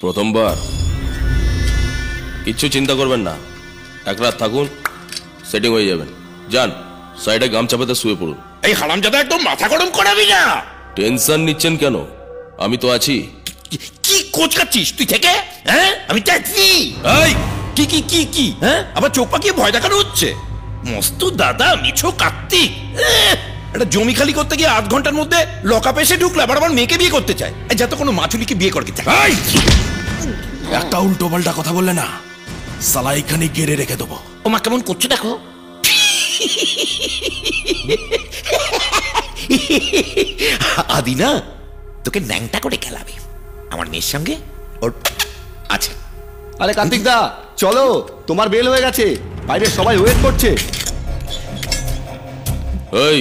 প্রথমবার কিচ্ছু চিন্তা করবেন না, এক রাত থাকুন, সেটিং হয়ে যাবেন। যান, সাইডে গামছা পেতে শুয়ে পড়ুন। এই হারামজাদা একদম মাথা গরম করাবি না। টেনশন নিচ্ছেন কেন? আমি তো আছি। কি কোচকাচ্ছিস তুই থেকে? হ্যাঁ, আমি ট্যাক্সি। এই কি কি কি কি হ্যাঁ, আবার চোখ পাকিয়ে ভয় দেখানো হচ্ছে। মস্ত দাদা মিছো কার্তিক একটা জমি খালি করতে গিয়ে 8 ঘন্টার মধ্যে লকআপে এসে ঢুকলে আবার আমার মেয়েকে বিয়ে করতে চায়। যত কোনো মাছুলিকে বিয়ে করতে চায়। একটা উল্টো পাল্টা কথা বললে না, সালা এখানে গেড়ে রেখে দেবো। ও মা কেমন করছে দেখো। আদি না তোকে ন্যাংটা করে খেলাবে আমার মেয়ের সঙ্গে ওর আছে। আরে কার্তিক দা চলো, তোমার বেল হয়ে গেছে, বাইরে সবাই ওয়েট করছে। এই